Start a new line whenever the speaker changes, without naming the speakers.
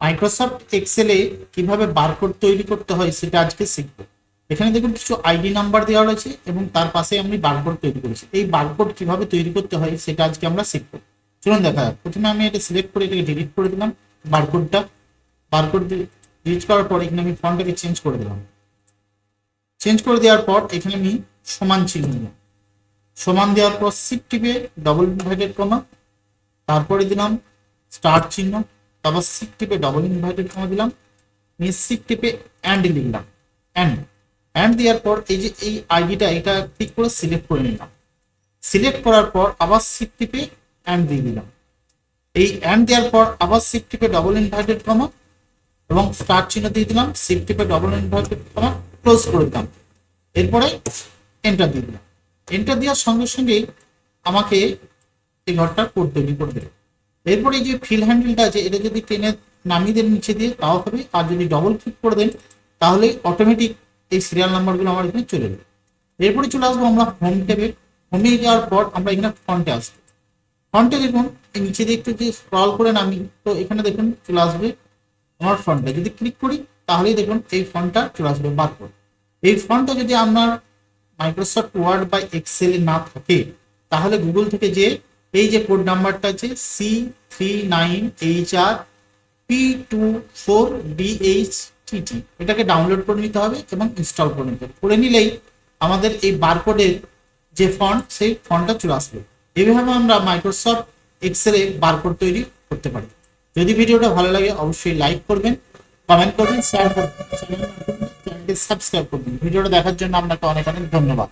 Microsoft এক্সেলে কিভাবে barcode তৈরি করতে হয় সেটা আজকে শিখবো। এখানে দেখুন কিছু আইডি নাম্বার দেওয়া রয়েছে এবং তার পাশে আমি বারকোড তৈরি করেছি। এই বারকোড কিভাবে তৈরি করতে হয় সেটা আজকে আমরা শিখবো। চলুন দেখা যাক। প্রথমে আমি এটা সিলেক্ট করে এটাকে ডিলিট করে দিলাম বারকোডটা। বারকোড ডিলিট করার পর এখানে আমি ফন্টটাকে চেঞ্জ করে দিলাম। চেঞ্জ করে দেওয়ার পর এখানে আমি সমান চিহ্ন দিলাম। সমান দেওয়ার পর শিফট টিপে ডবল ইনভার্টেড কমা, তারপরে দিলাম স্টার চিহ্ন, তারপর শিফট টিপে ডবল ইনভার্টেড কমা দিলাম, শিফট টিপে অ্যান্ড লিখলাম। অ্যান্ড দেওয়ার পর এই যে এই আইডিটা এটা ক্লিক করে সিলেক্ট করে নিলাম। সিলেক্ট করার পর আবার শিফট টিপে অ্যান্ড দিয়ে দিলাম। এই অ্যান্ড দেওয়ার পর আবার শিফট টিপে ডবল ইনভার্টেড কমা এবং স্টার চিহ্ন দিয়ে দিলাম। শিফট টিপে ডবল ইনভার্টেড কমা ক্লোজ করে দিলাম। এরপরে এন্টার দিয়ে দিলাম। এন্টার দেওয়ার সঙ্গে সঙ্গেই আমাকে এই ঘরটা কোড তৈরি করে দেবে। এরপরে এই যে ফিল হ্যান্ডেলটা আছে এটা যদি টেনে নামিয়ে দেন নিচে দিয়ে তাও হবে, আর যদি ডবল ক্লিক করে দেন তাহলে অটোমেটিক এই সিরিয়াল নাম্বারগুলো আমার এখানে চলে যাবে। এরপরে চলে আসবো আমরা হোম ট্যাবে। হোমে যাওয়ার পর আমরা এখানে ফন্টে আসবো। ফন্টে দেখুন এই নিচে দিয়ে একটু যে স্ক্রল করে নামি তো এখানে দেখুন চলে আসবে আমার ফন্টটা। যদি ক্লিক করি তাহলেই দেখুন এই ফন্টটা চলে আসবে বারকোড। এই ফন্টটা যদি আপনার মাইক্রোসফট ওয়ার্ড বা এক্সেলে না থাকে তাহলে গুগল থেকে যে এই যে কোড নাম্বারটা আছে C39HR P24DHTT এটাকে ডাউনলোড করে নিতে হবে এবং ইনস্টল করে নিতে হবে। করে নিলেই আমাদের এই বারকোডের যে ফন্ট সেই ফন্টটা চলে আসবে। এইভাবে আমরা মাইক্রোসফট এক্সেলে বারকোড তৈরি করতে পারি। যদি ভিডিওটা ভালো লাগে অবশ্যই লাইক করবেন, কমেন্ট করবেন, শেয়ার করবেন, চ্যানেলটি সাবস্ক্রাইব করবেন। ভিডিওটা দেখার জন্য আপনাকে অনেক অনেক ধন্যবাদ।